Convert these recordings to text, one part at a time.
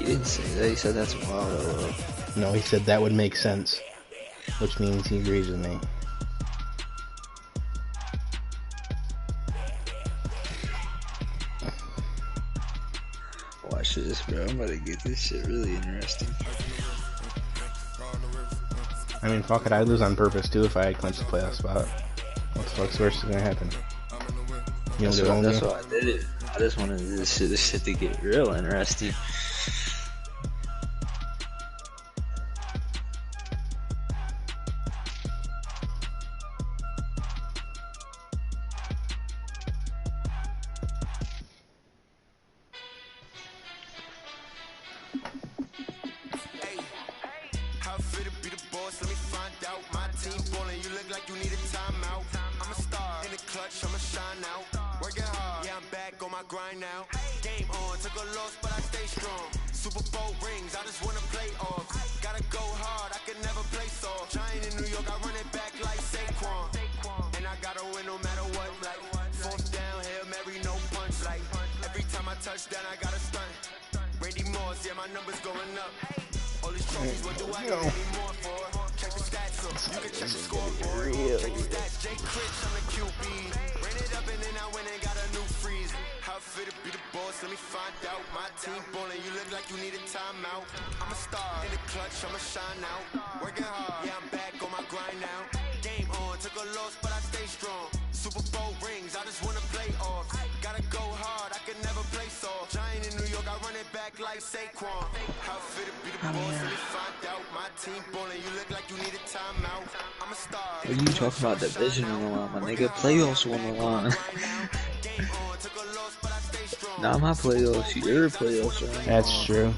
didn't say that. He said that's wild. No, he said that would make sense, which means he agrees with me. Watch this, bro. I'm about to get this shit really interesting. I mean, fuck it, I'd lose on purpose too if I had clinched the playoff spot. What the fuck's worse is gonna happen? You don't That's why I did it. I just wanted this shit to get real interesting. What are you talking about? Division on the line, my nigga. Playoffs on the line. Not my playoffs, your playoffs are on the line. That's true.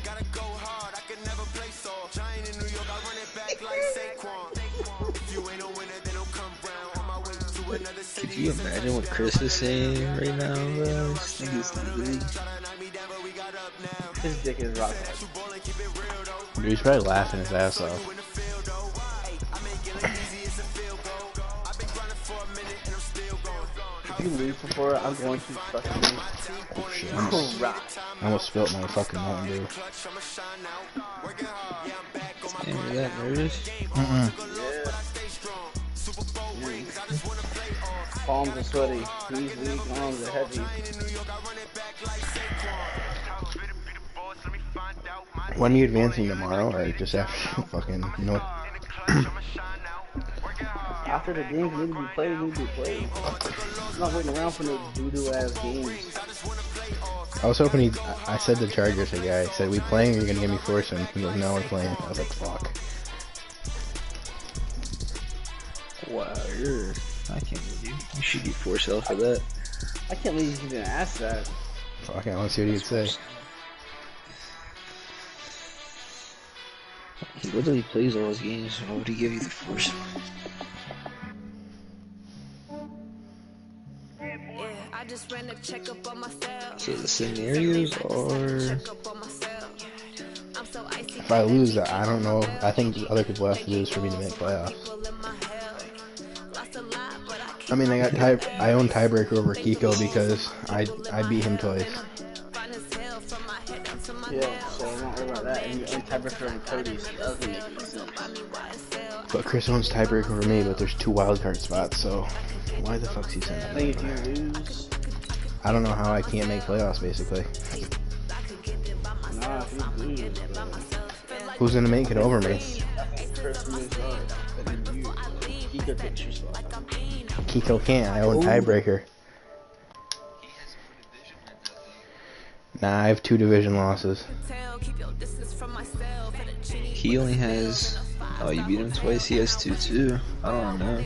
Could you imagine what Chris is saying right now, bro? This nigga's literally... His dick is rock. Dude, he's probably laughing his ass off. If you lose before, I'm going to fucking Oh shit, I almost spilt my fucking Mountain Dew. Damn, you that nervous? Palms are sweaty, knees weak, arms are heavy. When are you advancing tomorrow, or just after fucking no? After the games need to be played, need to be played. I'm not waiting around for no doo-doo ass games. I was hoping I said the Chargers guy. I said, we playing or are you gonna give me forcing? He goes, no, we're playing. I was like, fuck. Wow, I can't believe you. You should be forced out for that. I can't believe you even asked that. Fuck, I want to see what he'd say. He literally plays all his games, so why would he give you the force? So the scenarios are... If I lose, I don't know. I think other people have to lose for me to make playoffs. I mean, I own tiebreaker over Kiko because I beat him twice. Yeah, so don't worry about that. And you own tiebreaker on Cody, so that doesn't make any sense. But Chris owns tiebreaker over me, but there's 2 wildcard spots, so why the fuck's he sending I think if you lose... I don't know how I can't make playoffs, basically. Nah, if you lose... Who's gonna make it over me? Chris moves on, and then you... Kiko takes your spot. Kiko can't, I own tiebreaker. Nah, I have 2 division losses. He only has... Oh, you beat him twice? He has 2 too. I don't know.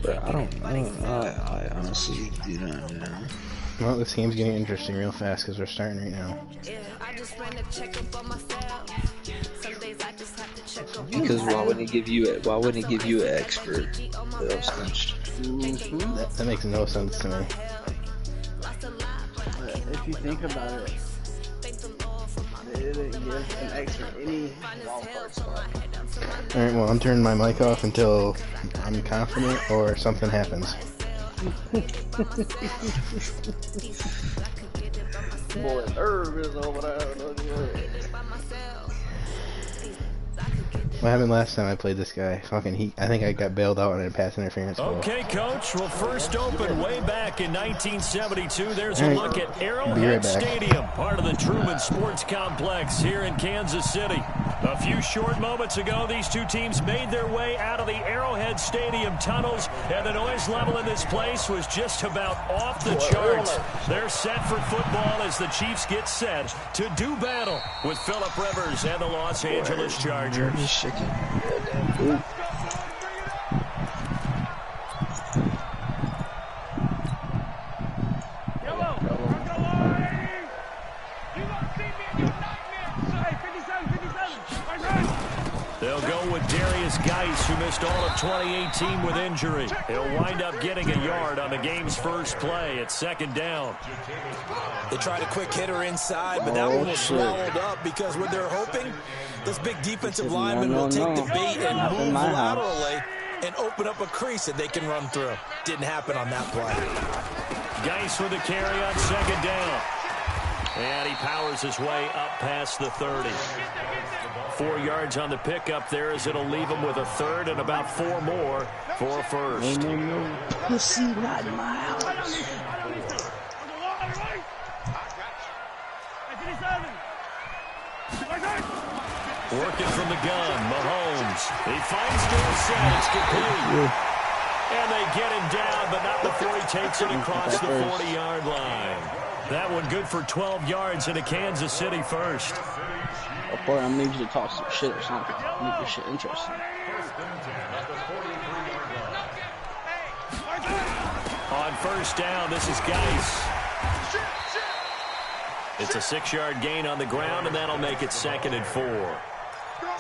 But I don't know. I honestly do not know. Well, this game's getting interesting real fast because we're starting right now. Because why wouldn't it give you an expert playoff cinched? That makes no sense to me. If you think about it, it gives an extra any wildcard spot. Alright, well, I'm turning my mic off until I'm confident or something happens. Boy, nervous over there. What happened last time I played this guy? Fucking I think I got bailed out on a pass interference goal. Okay, Coach. Well, first opened way back in 1972. There's a look at Arrowhead Stadium, part of the Truman Sports Complex here in Kansas City. A few short moments ago, these two teams made their way out of the Arrowhead Stadium tunnels, and the noise level in this place was just about off the charts. They're set for football as the Chiefs get set to do battle with Phillip Rivers and the Los Angeles Chargers. They'll go with Darius Geis, who missed all of 2018 with injury. He'll wind up getting a yard on the game's first play at second down. They tried a quick hitter inside, but that one was swallowed up because what they're hoping, this big defensive lineman will take the bait and move laterally and open up a crease that they can run through. Didn't happen on that play. Geis with a carry on second down. And he powers his way up past the 30. 4 yards on the pickup there as it'll leave him with a third and about 4 more for a first. Pussy, not in my house. Working from the gun, Mahomes. He finds Dorsett. It's complete. And they get him down, but not before he takes it across the 40-yard line. That one good for 12 yards in a Kansas City first. Oh, boy, I need you to talk some shit or something. Make this shit interesting. On first down, this is Geis. It's a 6-yard gain on the ground, and that'll make it 2nd and 4.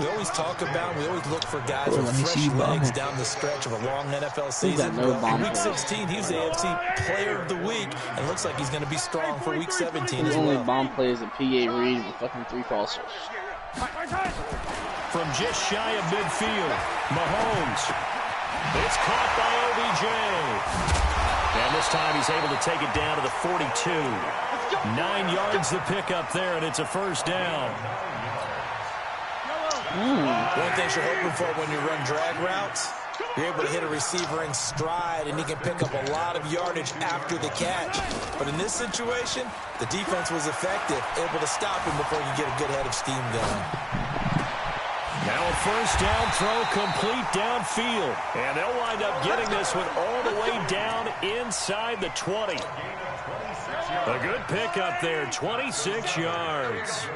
We always talk about, we always look for guys with fresh legs down the stretch of a long NFL season. In Week 16, he was the AFC Player of the Week, and looks like he's going to be strong for Week 17 as well. The only bomb play is a P.A. Reed with fucking 3 falsers. From just shy of midfield, Mahomes. It's caught by OBJ. And this time he's able to take it down to the 42. 9 yards the pickup there, and it's a first down. One thing you're hoping for when you run drag routes, you're able to hit a receiver in stride, and he can pick up a lot of yardage after the catch. But in this situation, the defense was effective, able to stop him before you get a good head of steam going. Now a first down throw complete downfield. And they'll wind up getting this one all the way down inside the 20. A good pickup there, 26 yards.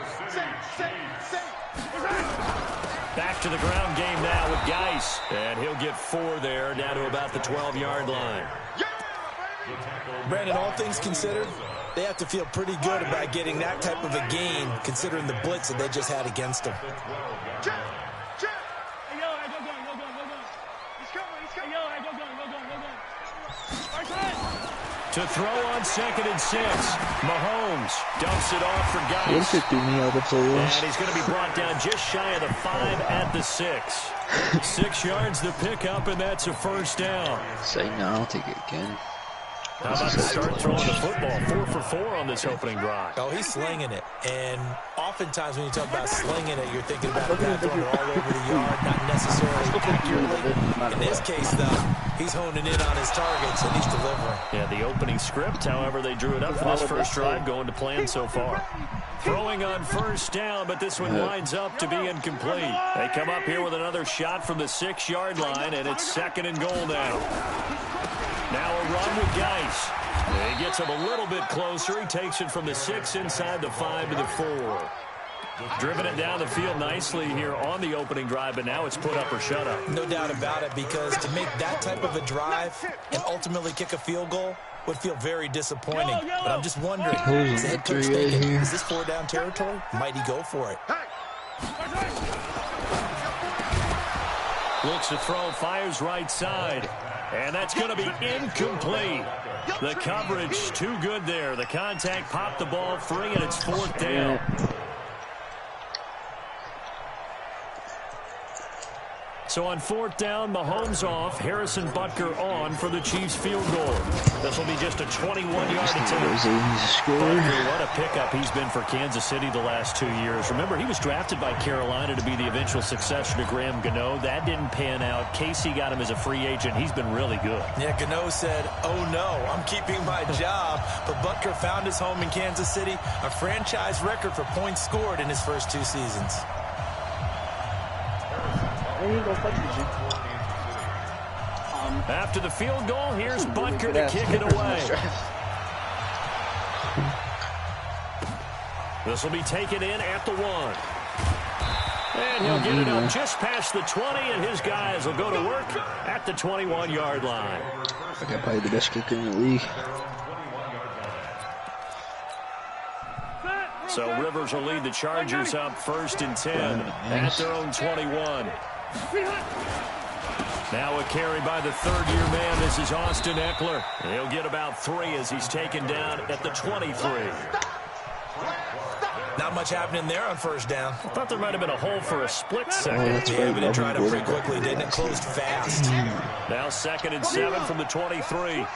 Back to the ground game now with Geis. And he'll get 4 there, down to about the 12-yard line. Brandon, all things considered, they have to feel pretty good about getting that type of a gain, considering the blitz that they just had against them. To throw on 2nd and 6. Mahomes dumps it off for Geis. And he's going to be brought down just shy of the 5 at the 6. 6 yards the pickup, and that's a first down. Say no, I'll take it again. How about to start throwing the football? 4 for 4 on this opening drive. Oh, he's slinging it. And oftentimes when you talk about slinging it, you're thinking about a guy throwing it all over the yard, not necessarily accurately. In this case, though, he's honing in on his targets, and he's delivering. Yeah, the opening script, however, they drew it up for this first drive, going to plan so far. Throwing on first down, but this one winds up to be incomplete. They come up here with another shot from the 6-yard line, and it's 2nd and goal now. Now a run with Geis. He gets him a little bit closer. He takes it from the 6 inside the 5 to the 4. Driven it down the field nicely here on the opening drive, but now it's put up or shut up. No doubt about it, because to make that type of a drive and ultimately kick a field goal would feel very disappointing. But I'm just wondering, is the head coach thinking, is this 4-down territory? Might he go for it? Looks to throw, fires right side. And that's going to be incomplete. The coverage too good there. The contact popped the ball free, and it's 4th down. So on 4th down, Mahomes off, Harrison Butker on for the Chiefs field goal. This will be just a 21-yard attempt. Butker, what a pickup he's been for Kansas City the last 2 years. Remember, he was drafted by Carolina to be the eventual successor to Graham Gano. That didn't pan out. Casey got him as a free agent. He's been really good. Yeah, Gano said, "Oh no, I'm keeping my job." But Butker found his home in Kansas City, a franchise record for points scored in his first 2 seasons. After the field goal, here's Butker to kick it away. This will be taken in at the 1. And he'll get it up just past the 20, and his guys will go to work at the 21-yard line. I got probably the best kicker in the league. So Rivers will lead the Chargers up 1st and 10 at their own 21. Now a carry by the 3rd-year man. This is Austin Eckler. He'll get about 3 as he's taken down at the 23. Not much happening there on 1st down. I thought there might have been a hole for a split second. Yeah, but it dried up pretty quickly, didn't it? Closed fast. Now 2nd and 7 from the 23.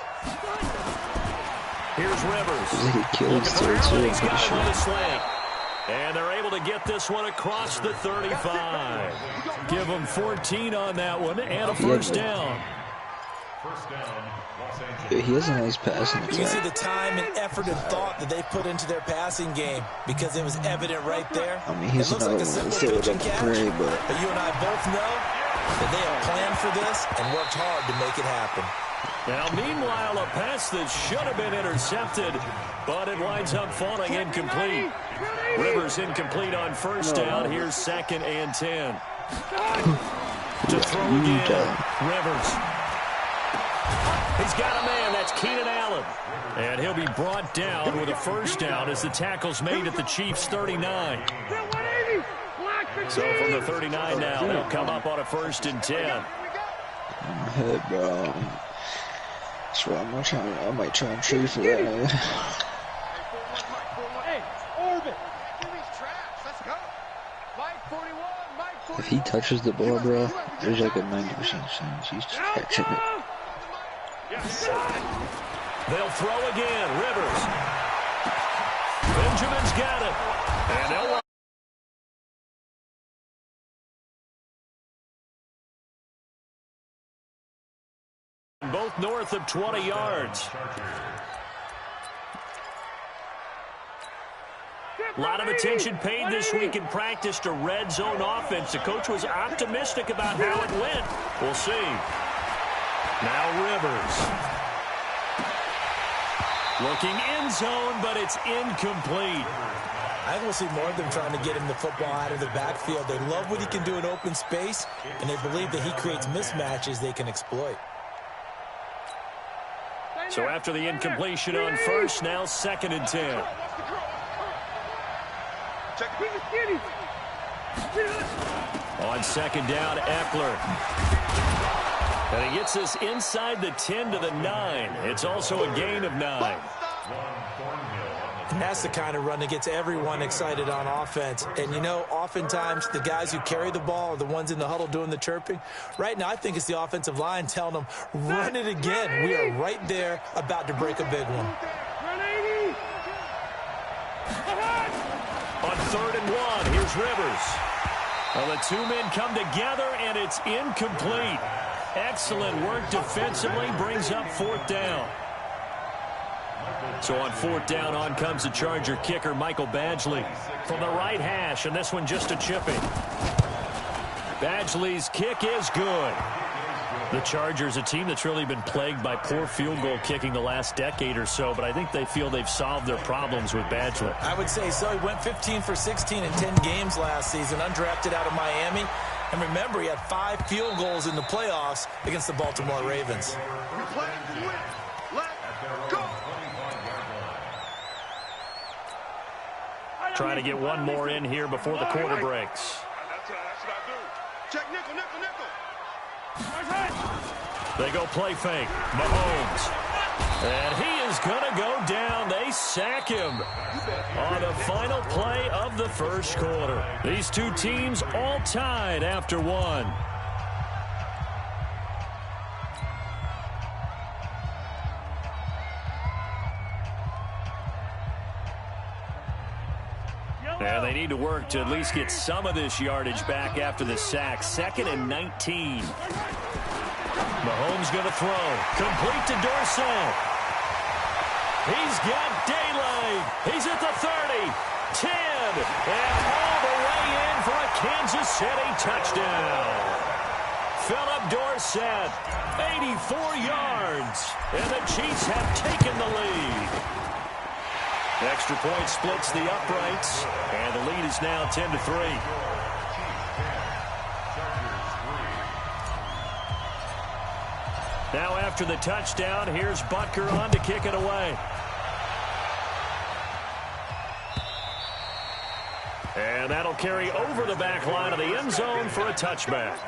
Here's Rivers. He killed his third too, I'm pretty sure. And they're able to get this one across the 35. Give them 14 on that one and a 1st down. Yeah, he has a nice passing attack. You can see the time and effort and thought that they put into their passing game because it was evident right there. I mean, he's another one that still would have to pray, but you and I both know that they have planned for this and worked hard to make it happen. Now, meanwhile, a pass that should have been intercepted, but it winds up falling incomplete. Rivers incomplete on 1st down. Here's 2nd and 10. To throw again, Rivers. He's got a man. That's Keenan Allen. And he'll be brought down with a 1st down as the tackle's made at the Chiefs' 39. So from the 39 now, they'll come up on a 1st and 10. Hey, bro. That's why I might try and trade for that. If he touches the ball, bro, there's like a 90% chance he's catching it. They'll throw again. Rivers. Benjamin's got it. And they'll both north of 20 yards. A lot of attention paid this week in practice to red zone offense. The coach was optimistic about how it went. We'll see. Now Rivers. Looking end zone, but it's incomplete. I think we'll see more of them trying to get him the football out of the backfield. They love what he can do in open space, and they believe that he creates mismatches they can exploit. So after the incompletion on 1st, now 2nd and 10. On 2nd down, Eckler. And he gets this inside the 10 to the 9. It's also a gain of 9. And that's the kind of run that gets everyone excited on offense. And, you know, oftentimes the guys who carry the ball are the ones in the huddle doing the chirping. Right now, I think it's the offensive line telling them, run it again. We are right there about to break a big one. On 3rd and 1, here's Rivers. Well, the 2 men come together, and it's incomplete. Excellent work defensively, brings up 4th down. So on 4th down, on comes the Charger kicker, Michael Badgley, from the right hash, and this one just a chipping. Badgley's kick is good. The Chargers, a team that's really been plagued by poor field goal kicking the last decade or so, but I think they feel they've solved their problems with Badgley. I would say so. He went 15 for 16 in 10 games last season, undrafted out of Miami. And remember, he had 5 field goals in the playoffs against the Baltimore Ravens. Trying to get one more in here before the quarter breaks. They go play fake. Mahomes. And he is going to go down. They sack him on the final play of the first quarter. These two teams all tied after one. And they need to work to at least get some of this yardage back after the sack. 2nd and 19. Mahomes going to throw. Complete to Dorsett. He's got daylight. He's at the 30, 10, and all the way in for a Kansas City touchdown. Philip Dorsett, 84 yards, and the Chiefs have taken the lead. Extra point splits the uprights, and the lead is now 10-3. Now after the touchdown, here's Butker on to kick it away. And that'll carry over the back line of the end zone for a touchback.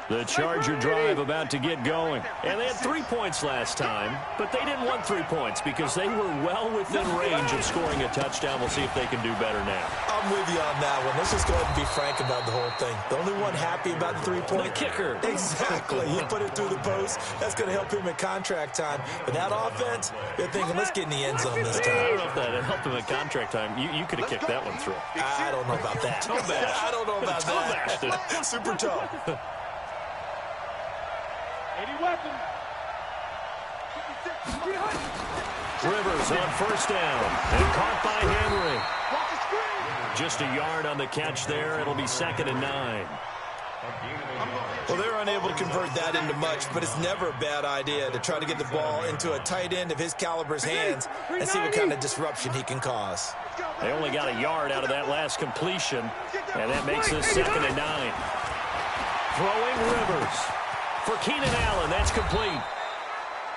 The Charger drive about to get going. And they had 3 points last time, but they didn't want 3 points because they were well within range of scoring a touchdown. We'll see if they can do better now. I'm with you on that one. Let's just go ahead and be frank about the whole thing. The only one happy about the 3-point. The kicker. Exactly. He put it through the post. That's going to help him in contract time. But that offense, they're thinking, let's get in the end zone this time. I don't know if that helped him in contract time. You could have kicked that one through. I don't know about that. Toe bash. I don't know about toe that. Bashed it. Super toe. 80 weapons. Rivers on first down and caught by Henry. Just a yard on the catch there. It'll be 2nd and 9. Well, they were unable to convert that into much, but it's never a bad idea to try to get the ball into a tight end of his caliber's hands and see what kind of disruption he can cause. They only got a yard out of that last completion, and that makes this 2nd and 9. Throwing Rivers. For Keenan Allen, that's complete.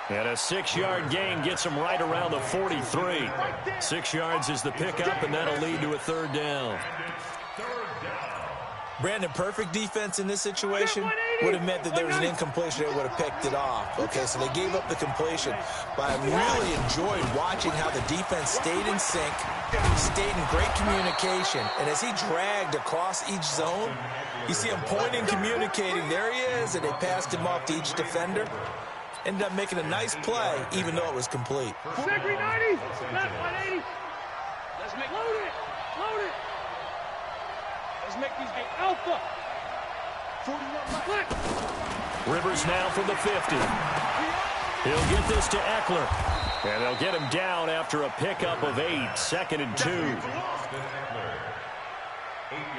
And a 6-yard gain gets him right around the 43. 6 yards is the pickup, and that'll lead to a 3rd down. Brandon, perfect defense in this situation would have meant that there was an incompletion that would have picked it off. Okay, so they gave up the completion. But I really enjoyed watching how the defense stayed in sync, stayed in great communication. And as he dragged across each zone, you see him pointing, communicating. There he is, and they passed him off to each defender. Ended up making a nice play, even though it was complete. Second 90. Left 180. Let's make load it. Load it. Let's make these get alpha. 41 left. Rivers now from the 50. He'll get this to Eckler. And they'll get him down after a pickup of 8. 2nd and 2.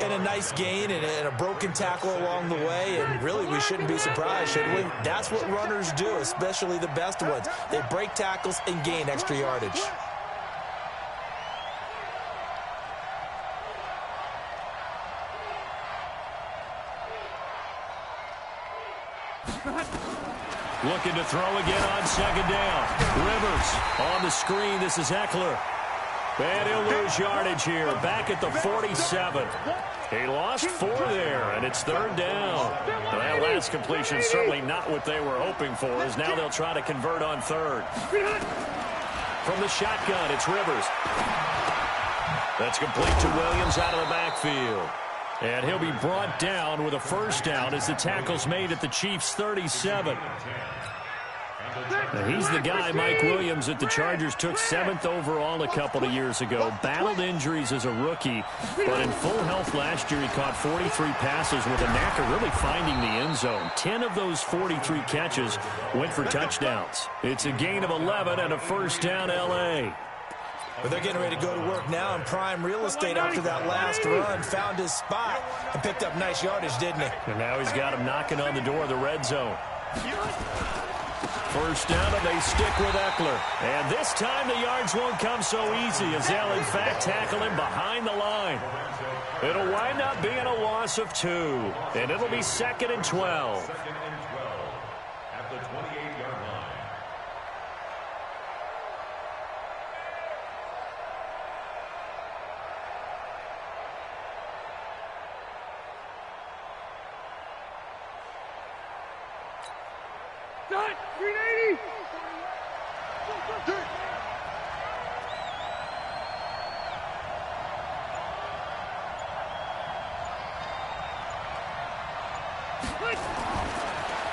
And a nice gain and a broken tackle along the way, and really we shouldn't be surprised, should we? That's what runners do, especially the best ones. They break tackles and gain extra yardage. Looking to throw again on 2nd down. Rivers on the screen. This is Eckler. And he'll lose yardage here. Back at the 47. He lost 4 there, and it's 3rd down. And that last completion certainly not what they were hoping for, as now they'll try to convert on 3rd. From the shotgun, it's Rivers. That's complete to Williams out of the backfield. And he'll be brought down with a 1st down as the tackle's made at the Chiefs' 37. Now, he's the guy, Mike Williams, that the Chargers took 7th overall a couple of years ago. Battled injuries as a rookie, but in full health last year, he caught 43 passes with a knack of really finding the end zone. 10 of those 43 catches went for touchdowns. It's a gain of 11 and a 1st down, L.A. But they're getting ready to go to work now in prime real estate after that last run. Found his spot and picked up nice yardage, didn't he? And now he's got him knocking on the door of the red zone. 1st down, and they stick with Eckler. And this time the yards won't come so easy, as they'll in fact tackle him behind the line. It'll wind up being a loss of 2, and it'll be 2nd and 12. At the 28-yard line. Done. 380.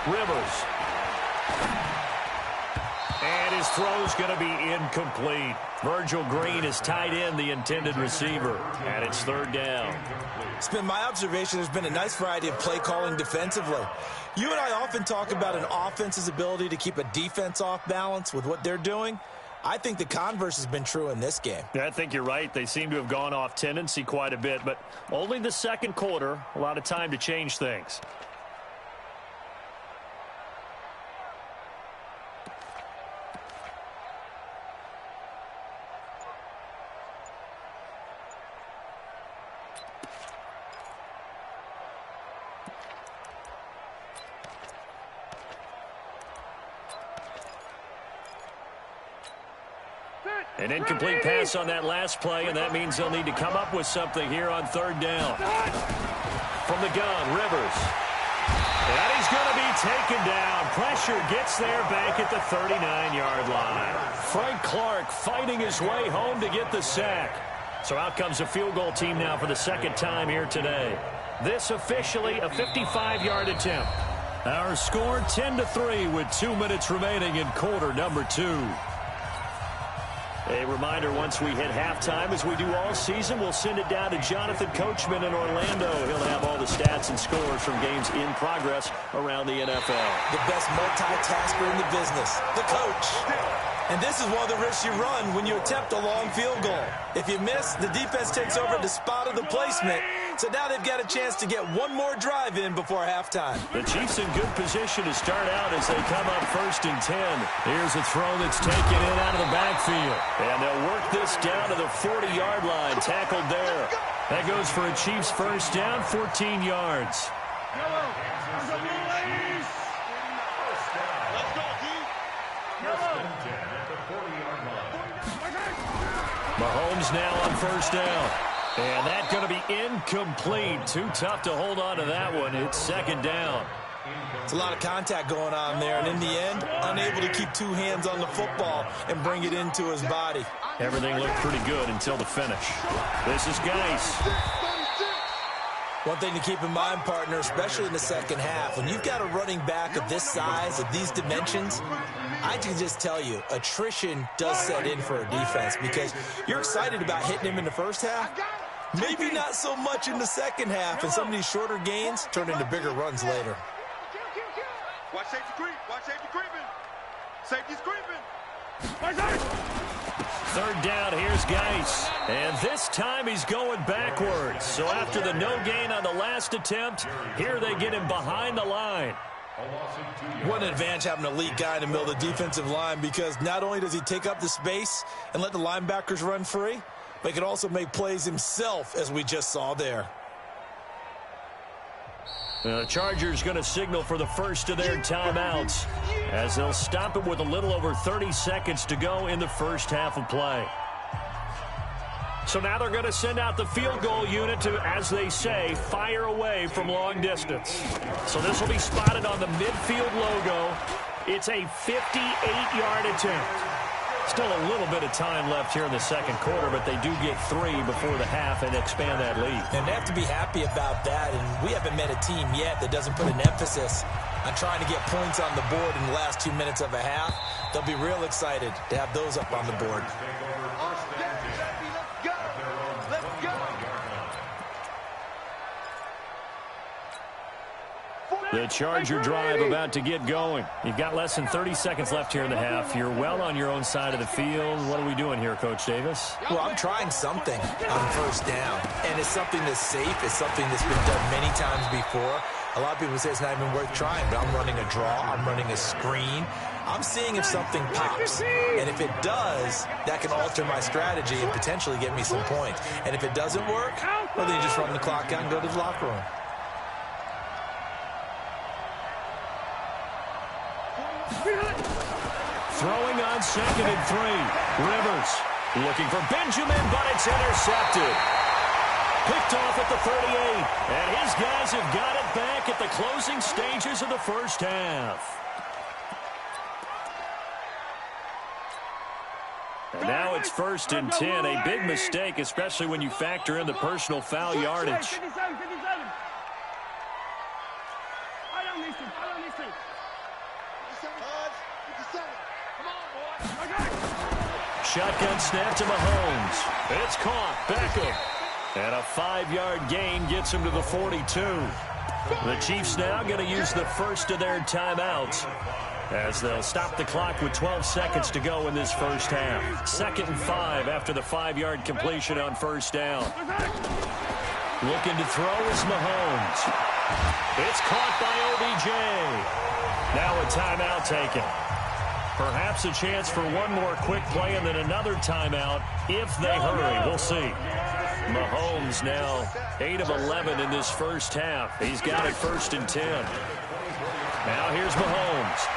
Rivers. And his throw's going to be incomplete. Virgil Green is tied in the intended receiver, and it's 3rd down. It's been my observation there's been a nice variety of play calling defensively. You and I often talk about an offense's ability to keep a defense off balance with what they're doing. I think the converse has been true in this game. Yeah, I think you're right. They seem to have gone off tendency quite a bit, but only the second quarter, a lot of time to change things. An incomplete pass on that last play, and that means they'll need to come up with something here on 3rd down. From the gun, Rivers. And he's going to be taken down. Pressure gets there back at the 39-yard line. Frank Clark fighting his way home to get the sack. So out comes a field goal team now for the 2nd time here today. This officially a 55-yard attempt. Our score 10-3 with 2 minutes remaining in quarter number 2. A reminder, once we hit halftime, as we do all season, we'll send it down to Jonathan Coachman in Orlando. He'll have all the stats and scores from games in progress around the NFL. The best multitasker in the business, the coach. And this is one of the risks you run when you attempt a long field goal. If you miss, the defense takes over at the spot of the placement. So now they've got a chance to get one more drive in before halftime. The Chiefs in good position to start out as they come up 1st and 10. Here's a throw that's taken in out of the backfield. And they'll work this down to the 40-yard line, tackled there. That goes for a Chiefs 1st down, 14 yards. Mahomes now on 1st down. And that's going to be incomplete. Too tough to hold on to that one. It's 2nd down. It's a lot of contact going on there, and in the end, unable to keep 2 hands on the football and bring it into his body. Everything looked pretty good until the finish. This is Geis. One thing to keep in mind, partner, especially in the second half, when you've got a running back of this size, of these dimensions, I can just tell you, attrition does set in for a defense because you're excited about hitting him in the first half. Maybe not so much in the second half, and some of these shorter gains turn into bigger runs later. Watch safety creep. Watch safety creeping. Safety's creeping. 3rd down, here's Geis. And this time he's going backwards. So after the no gain on the last attempt, here they get him behind the line. What an advantage having an elite guy in the middle of the defensive line, because not only does he take up the space and let the linebackers run free, but he can also make plays himself, as we just saw there. The Chargers going to signal for the first of their timeouts as they'll stop it with a little over 30 seconds to go in the first half of play. So now they're going to send out the field goal unit to, as they say, fire away from long distance. So this will be spotted on the midfield logo. It's a 58-yard attempt. Still a little bit of time left here in the second quarter, but they do get 3 before the half and expand that lead. And they have to be happy about that, and we haven't met a team yet that doesn't put an emphasis on trying to get points on the board in the last 2 minutes of a half. They'll be real excited to have those up on the board. The Charger drive about to get going. You've got less than 30 seconds left here in the half. You're well on your own side of the field. What are we doing here, Coach Davis? Well, I'm trying something on 1st down, and it's something that's safe. It's something that's been done many times before. A lot of people say it's not even worth trying, but I'm running a draw. I'm running a screen. I'm seeing if something pops, and if it does, that can alter my strategy and potentially get me some points. And if it doesn't work, well, then you just run the clock out and go to the locker room. Throwing on 2nd and 3. Rivers looking for Benjamin, but it's intercepted. Picked off at the 38. And his guys have got it back at the closing stages of the first half. And now it's 1st and 10. A big mistake, especially when you factor in the personal foul yardage. Shotgun snap to Mahomes. It's caught. Beckham. And a 5-yard gain gets him to the 42. The Chiefs now going to use the first of their timeouts as they'll stop the clock with 12 seconds to go in this first half. 2nd and 5 after the 5-yard completion on first down. Looking to throw is Mahomes. It's caught by OBJ. Now a timeout taken. Perhaps a chance for one more quick play and then another timeout if they hurry. We'll see. Mahomes now 8 of 11 in this first half. He's got it 1st and 10. Now here's Mahomes.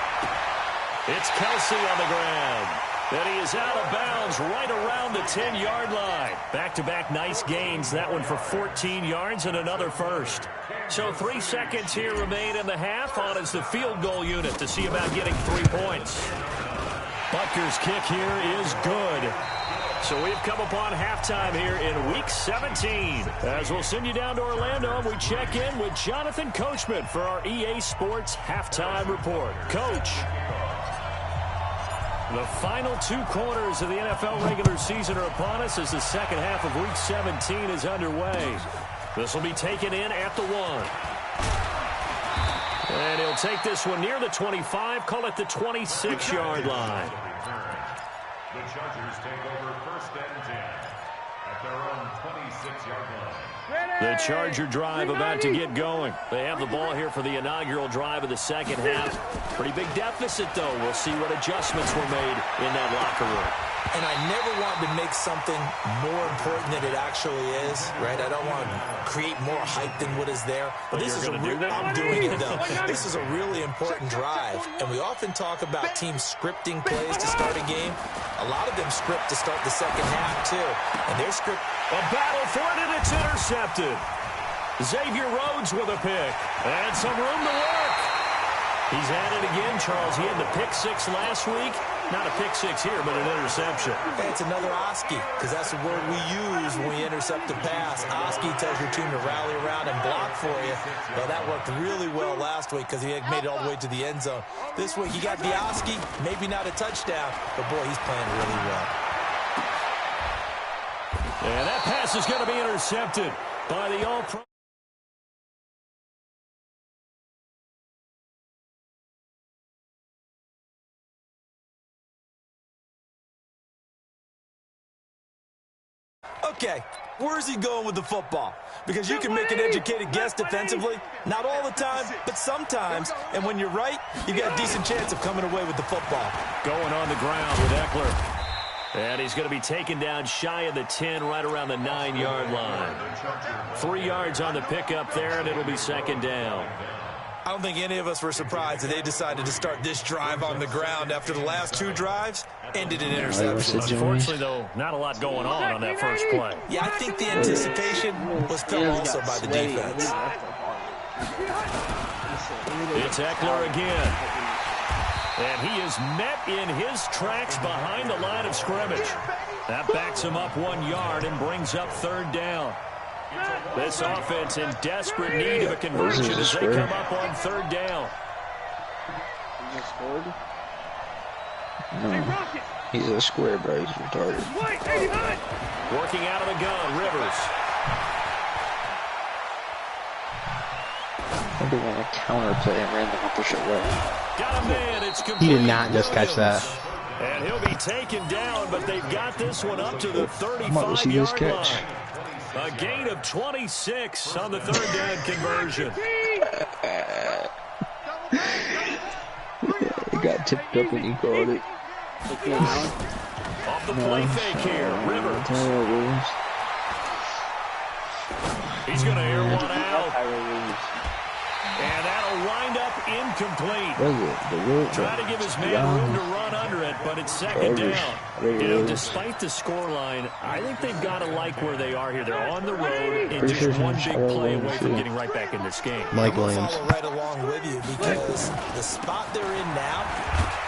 It's Kelsey on the ground. And he is out of bounds right around the 10-yard line. Back-to-back nice gains. That one for 14 yards and another first. So 3 seconds here remain in the half. On is the field goal unit to see about getting 3 points. Butker's kick here is good. So we've come upon halftime here in Week 17. As we'll send you down to Orlando, and we check in with Jonathan Coachman for our EA Sports Halftime Report. Coach. The final 2 quarters of the NFL regular season are upon us as the second half of Week 17 is underway. This will be taken in at the 1. And he'll take this one near the 25, call it the 26-yard line. The Chargers take over 1st and 10 at their own 26-yard line. The Charger drive about to get going. They have the ball here for the inaugural drive of the second half. Pretty big deficit, though. We'll see what adjustments were made in that locker room. And I never want to make something more important than it actually is, right? I don't want to create more hype than what is there. But this is I'm doing it, though. This is a really important drive. And we often talk about teams scripting plays to start a game. A lot of them script to start the second half, too. And their script... A battle for it, and it's intercepted. Xavier Rhodes with a pick. And some room to work. He's at it again, Charles. He had the pick 6 last week. Not a pick 6 here, but an interception. Hey, it's another Oski, because that's the word we use when we intercept a pass. Oski tells your team to rally around and block for you. Well, that worked really well last week because he had made it all the way to the end zone. This week, he got the Oski, maybe not a touchdown, but boy, he's playing really well. And that pass is going to be intercepted by the All-Pro. Okay, where is he going with the football? Because you can make an educated guess defensively. Not all the time, but sometimes. And when you're right, you've got a decent chance of coming away with the football. Going on the ground with Eckler. And he's going to be taken down shy of the 10, right around the 9-yard line. 3 yards on the pickup there, and it'll be 2nd down. I don't think any of us were surprised that they decided to start this drive on the ground after the last 2 drives ended in interception. Unfortunately, though, not a lot going on that first play. Yeah, I think the anticipation was felt also by the defense. It's Eckler again. And he is met in his tracks behind the line of scrimmage. That backs him up 1 yard and brings up 3rd down. This offense in desperate need of a conversion as they come up on 3rd down. No, he's a square, bro. He's retarded. Working out of the gun, Rivers. I think on a counter play and ran the opposite way. Got a man, it's complete. He did not just catch that. And he'll be taken down, but they've got this one up to the 35-yard line. A gain of 26 on the 3rd down conversion. He got tipped up when he caught it. Off the play fake here, Rivers. He's going to air one out. And that'll wind up incomplete. Try to give his man room to run under it, but it's 2nd down. You know, despite the scoreline, I think they've got to like where they are here. They're on the road and just one big play away from getting right back in this game. Mike Williams. I'll follow right along with you because the spot they're in now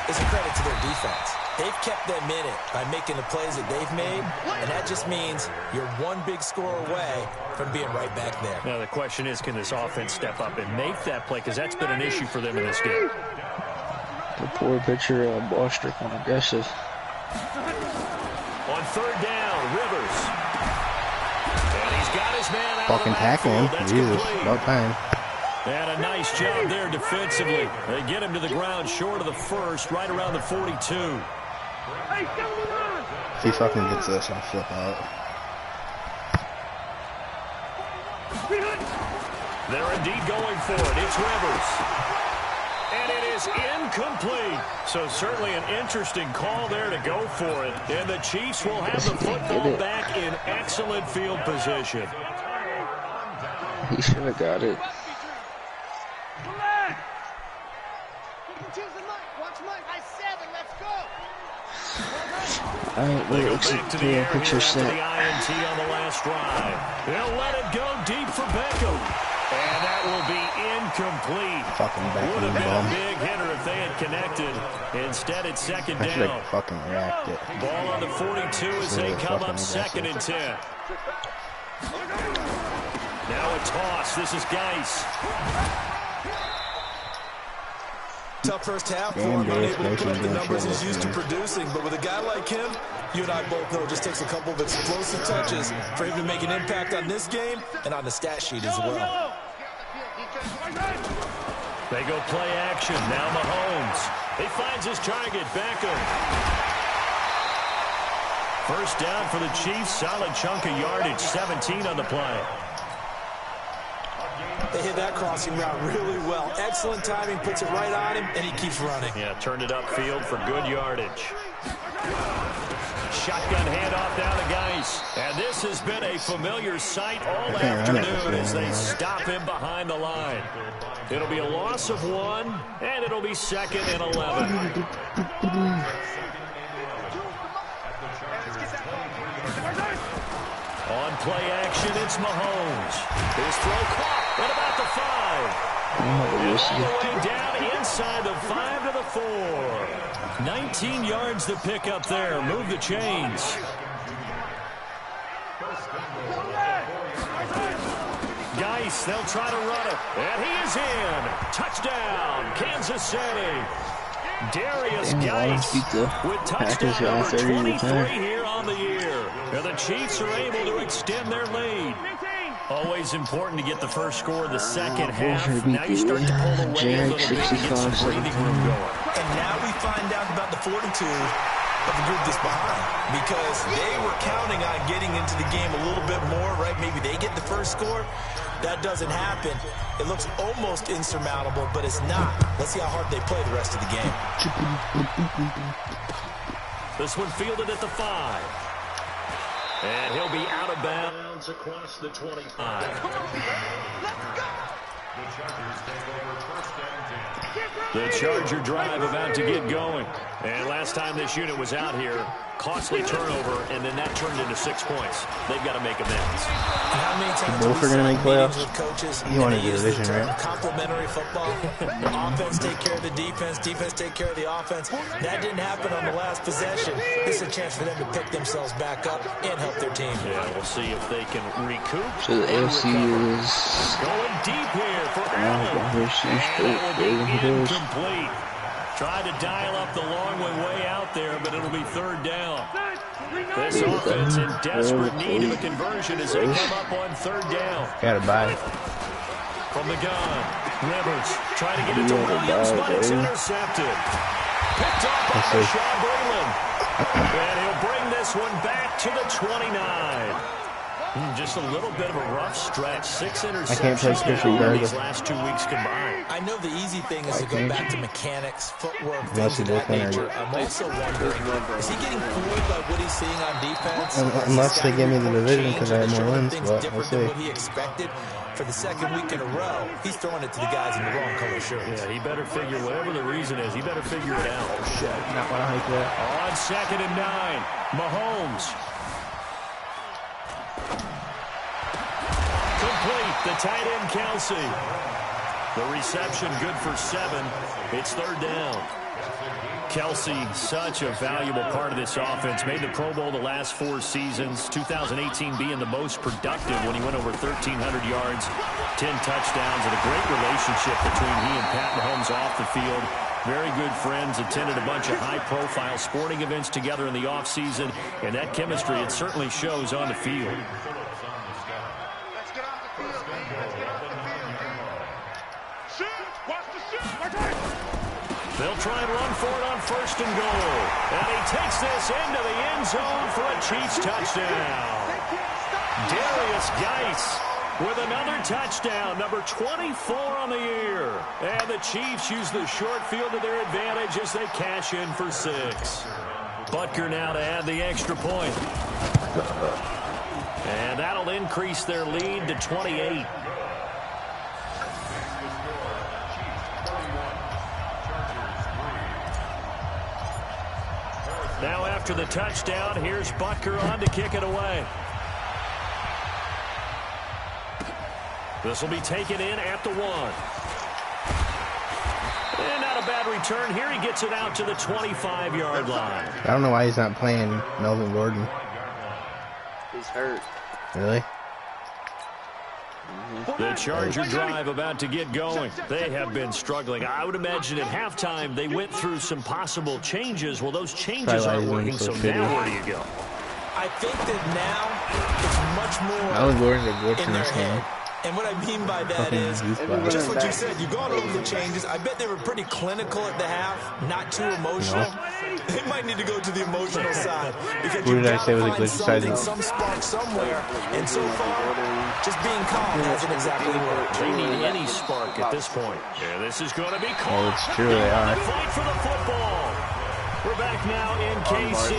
is a credit to their defense. They've kept them in it by making the plays that they've made, and that just means you're one big score away from being right back there. Now, the question is, can this offense step up and make that play? Because that's been an issue for them in this game. The poor pitcher, Bostrick, on aggressive. On third down, Rivers. And he's got his man out Fucking of the tackling. backfield. That's Jesus, complete. about time. And a nice job there defensively. They get him to the ground short of the first, right around the 42. If he fucking gets this, I'll flip out. They're indeed going for it. It's Rivers. And it is incomplete. So certainly an interesting call there to go for it. And the Chiefs will have the football back in excellent field position. He should have got it. Alright, They go let's back to the do a air picture here after set. the INT on the last drive. They'll let it go deep for Beckham. And that will be incomplete. Fucking Would have Beckham, been bum. a big hitter if they had connected. Instead, it's second I should down. have fucking racked it. Ball on the 42 as they come up second and 10. Now a toss. This is Geis. Tough first half for Damn, him, unable to put up the doing numbers shit he's used to like that. producing. But with a guy like him, you and I both know it just takes a couple of explosive touches for him to make an impact on this game and on the stat sheet as well. They go play action. Now Mahomes. He finds his target. Beckham. First down for the Chiefs. Solid chunk of yardage. 17 on the play. They hit that crossing route really well. Excellent timing, puts it right on him, and he keeps running. Yeah, turned it upfield for good yardage. Shotgun handoff down to Geis. And this has been a familiar sight all afternoon as they stop him behind the line. It'll be a loss of 1, and it'll be second and 11. On play action, it's Mahomes. His throw caught at about the 5. And all the way down inside the 5 to the 4. 19 yards to pick up there. Move the chains. Geis, they'll try to run it. And he is in. Touchdown, Kansas City. Darius Geis with touchdown number 23 here on the year. And the Chiefs are able to extend their lead. Always important to get the first score of the second half. Now you start to pull away a little bit and get some breathing room going. And now we find out about the fortitude of the group that's behind, because they were counting on getting into the game a little bit more, right? Maybe they get the first score. That doesn't happen. It looks almost insurmountable, but it's not. Let's see how hard they play the rest of the game. This one fielded at the 5. And he'll be out of bounds across the 25. The Charger drive about to get going. And last time this unit was out here, costly turnover, and then that turned into 6 points. They've got to make amends. How many times Both are going to make playoffs. Coaches, You want to do division, right? Complementary football. Offense take care of the defense. Defense take care of the offense. That didn't happen on the last possession. This is a chance for them to pick themselves back up and help their team. Yeah, we'll see if they can recoup. So the AFC is Going deep here for Allen. Incomplete. Tried to dial up the long way out there, but it'll be third down. This offense in desperate need of a conversion as they come up on third down. Got it by. From the gun, Rivers trying to get it to Williams, but it's intercepted. Picked up by Rashad Breeland. And he'll bring this one back to the 29. Just a little bit of a rough stretch. 6 interceptions now in these last 2 weeks combined. I know the easy thing is to go back to mechanics, footwork, Unless things you of that both win, nature. I'm also wondering, is he getting fooled by what he's seeing on defense? Unless they give me the division because I have more wins, but we'll different than see. what he expected. For the second week in a row, he's throwing it to the guys in the wrong color shirts. Yeah, he better figure, whatever the reason is, he better figure it out. Oh, shit. Not want to hype that. On second and 9, Mahomes. Complete, the tight end Kelsey. The reception good for 7. It's third down. Kelsey, such a valuable part of this offense. Made the Pro Bowl the last 4 seasons. 2018 being the most productive when he went over 1,300 yards, 10 touchdowns, and a great relationship between he and Pat Mahomes off the field. Very good friends, attended a bunch of high-profile sporting events together in the offseason, and that chemistry, it certainly shows on the field. Let's get off the field, man. Let's get off the field. Shoot! Watch the shoot! They'll try and run for it on 1st and goal. And he takes this into the end zone for a Chiefs touchdown. Darius Geis with another touchdown, number 24 on the year. And the Chiefs use the short field to their advantage as they cash in for 6. Butker now to add the extra point. And that'll increase their lead to 28. Now after the touchdown, here's Butker on to kick it away. This will be taken in at the 1. And not a bad return. Here he gets it out to the 25-yard line. I don't know why he's not playing Melvin Gordon. He's hurt. Really? The Charger drive about to get going. They have been struggling. I would imagine at halftime they went through some possible changes. Well, those changes aren't working, so now where do you go? I think that now it's much more Melvin Gordon's a glitch in in their this game. head. And what I mean by that is, just what you said, you've gone over the changes. I bet they were pretty clinical at the half, not too emotional. They might need to go to the emotional side. Because Who did I say was a glitch side? Some spark somewhere. And so far, just being calm hasn't exactly worked. They need any spark at this point. Yeah, this is going to be caught. Oh, it's true, they are. Fight for the football. We're back now in KC.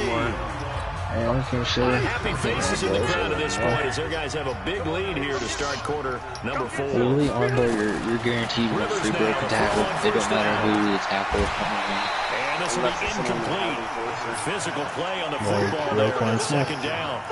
Happy faces in the crowd at this point as their guys have a big lead here to start quarter number 4. Literally on there, you're guaranteed with a free broken tackle. It don't matter who the tackle is coming in. And this will be incomplete. Physical play on the football there on 2nd down.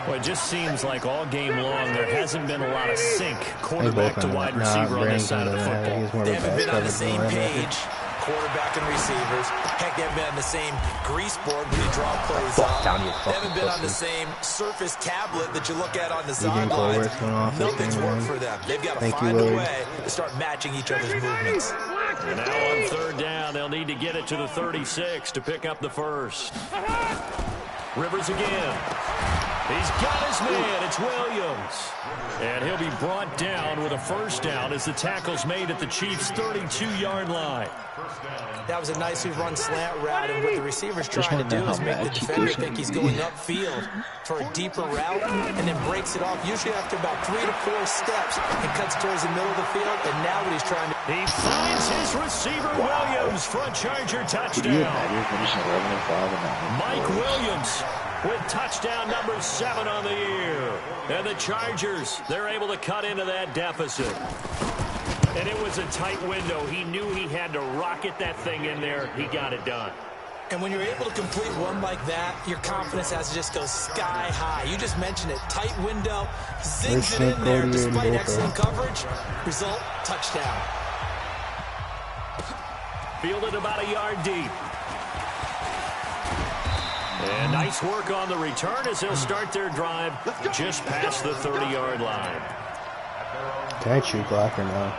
Well, it just seems like all game long there hasn't been a lot of sync quarterback to wide receiver on this side of the football. They haven't been on the same page. Quarterback and receivers. Heck, they haven't been on the same grease board when you draw plays up. They haven't been on the same surface tablet that you look at on the sidelines. Nothing's worked for them. They've got to find a way to start matching each other's movements. And now on 3rd down, they'll need to get it to the 36 to pick up the 1st. Rivers again. He's got his man. It's Williams. And he'll be brought down with a 1st down as the tackle's made at the Chiefs' 32-yard line. That was a nicely run slant route, and what the receiver's trying to do is make the defender think he's going upfield for a deeper route and then breaks it off, usually after about 3 to 4 steps, and cuts towards the middle of the field, and now what he's trying to... He finds his receiver, Williams, for a Charger touchdown. Mike Williams with touchdown number 7 on the year. And the Chargers, they're able to cut into that deficit. And it was a tight window. He knew he had to rocket that thing in there. He got it done. And when you're able to complete one like that, your confidence has to just go sky high. You just mentioned it. Tight window, zigs it in there despite excellent coverage. Result, touchdown. Fielded about a yard deep. And nice work on the return as they'll start their drive just past the 30-yard line. Can I chew block or no?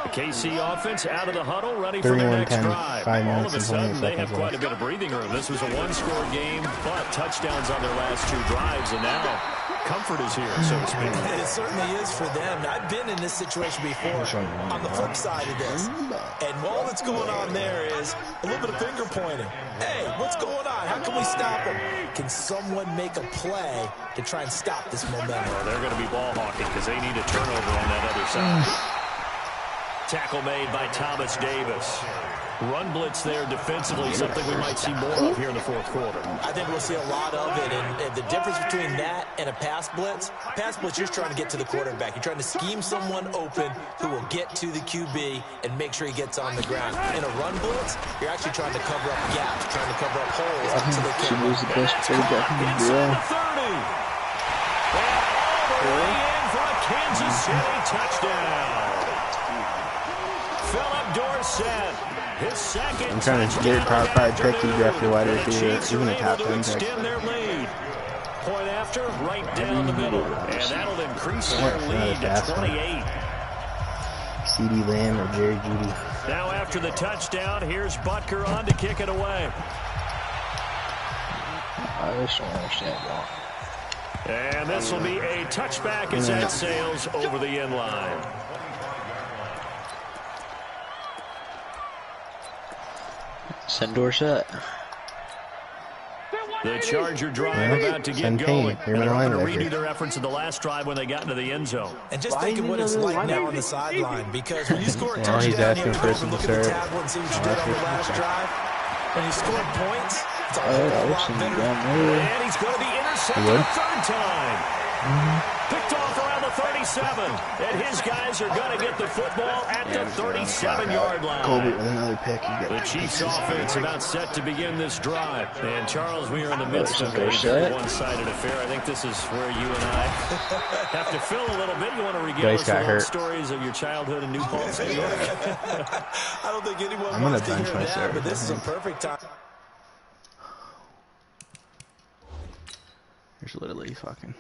The KC offense out of the huddle, ready for their next drive. All of a sudden, they have quite a bit of breathing room. This was a one-score game, but touchdowns on their last 2 drives, and now comfort is here, so to speak. It certainly is for them. I've been in this situation before on the flip side of this. And all that's going on there is a little bit of finger pointing. Hey, what's going on? How can we stop them? Can someone make a play to try and stop this momentum? Well, they're going to be ball hawking because they need a turnover on that other side. Tackle made by Thomas Davis. Run blitz there defensively, something we might see more of here in the 4th quarter. I think we'll see a lot of it, and the difference between that and a pass blitz, you're just trying to get to the quarterback. You're trying to scheme someone open who will get to the QB and make sure he gets on the ground. In a run blitz, you're actually trying to cover up gaps, trying to cover up holes until they can. Inside the 30. And all the way in for a Kansas City touchdown. Philip Dorsett, his 2nd. I'm trying to get probably pick you after wide receiver, even a top 10 pick. Extend their lead. Point after, right down the middle, and that'll increase their lead to 28. CD Lamb or Jerry Jeudy. Now after the touchdown, here's Butker on to kick it away. I just don't understand y'all. And this will be a touchback as that sails over the end line. Send Dorsett. The Charger drive about to get going. They're going to redo their efforts in the last drive when they got into the end zone. And just think of what it's like now on the sideline, because when you score a touchdown, he's asking for us to look at the tablet and see what you did on the last drive. When you scored points, it's a whole lot better. And he's going to be intercepted a third time. Picked off around the 37. And his guys are going to get the football at the 37-yard line. Colby with another pick. The Chiefs offense about set to begin this drive. And Charles, we are in the midst of a very one-sided affair. I think this is where you and I have to fill a little bit. You want to regale us with old stories of your childhood in New Paltz, New York? I don't think anyone wants to hear that, but this is a perfect time. There's literally fucking...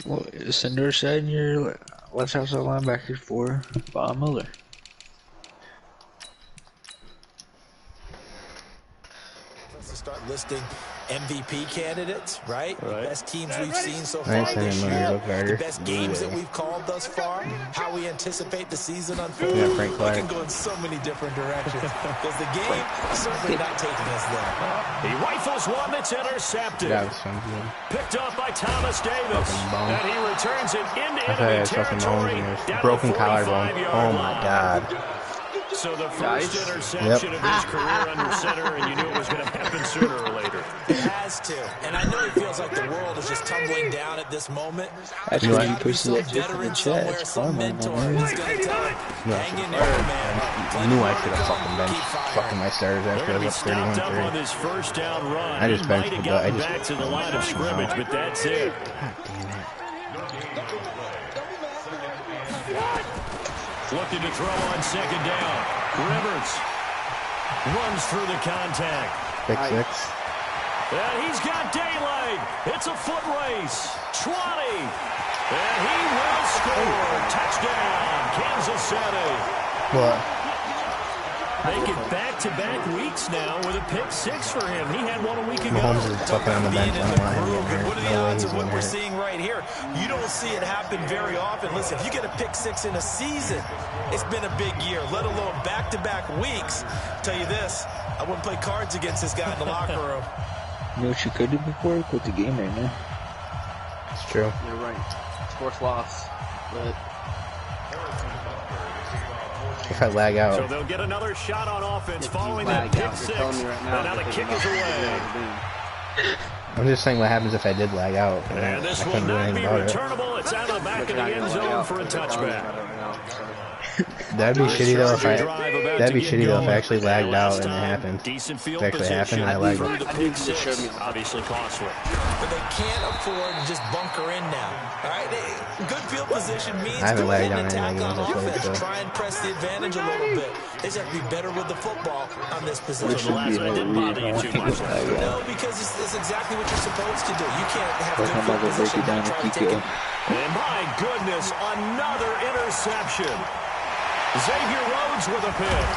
Well, Cinder said your left outside linebacker for Von Miller. Let's start listing MVP candidates, right? The best teams we've seen so far this year, the best games that we've called thus far, how we anticipate the season unfolding. Yeah, Frank Clark. We can go in so many different directions because the game is certainly not taking us there. He rifles one that's intercepted. That was fun, yeah. Picked up by Thomas Davis. And he returns it into enemy territory. Broken collarbone. Oh my God. So the first interception of his career under center, and you knew it was going to happen sooner or later. It has to. And I know it feels like the world is just tumbling down at this moment. That's when you push the chip in the chest. Come on, man. Hang in there, man. I knew I should have fucking benched fucking my starters after I was up 31-3. On this first down run. I just benched him, but I just... back to the line of scrimmage, but that's it. God damn it. Looking to throw on second down. Rivers runs through the contact. Pick six. And he's got daylight. It's a foot race. 20. And he will score. Touchdown, Kansas City. What? Making back-to-back weeks now with a pick six for him. He had one a week ago. Mahomes is fucking on the bench. I don't want him in here. What are the odds of what we're seeing right here? You don't see it happen very often. Listen, if you get a pick six in a season, it's been a big year, let alone back-to-back weeks. I'll tell you this, I wouldn't play cards against this guy in the locker room. You know what you could do before? Quit the game right now. It's true. You're right. It's forced loss. But if I lag out. So they'll get another shot on offense following that pick six. Right now, and now the kick is away. I'm just saying what happens if I did lag out. And this I will couldn't do not anything be about it. returnable. It's out of the back of the end zone for a touchback. That'd be shitty though if I actually lagged out and it happened. If it actually happened and I lagged out. Obviously costly. But they can't afford to just bunker in now. All right, good field position means I haven't go lagged ahead and down attack on any games, offense. so. Try and press the advantage a little bit. They just have to be better with the football on this position. So the last one didn't bother you too much. No, because it's exactly what you're supposed to do. You can't have good I'm field about to break position it down and to try to take Kiko. it. And my goodness, another interception. Xavier Rhodes with a pick.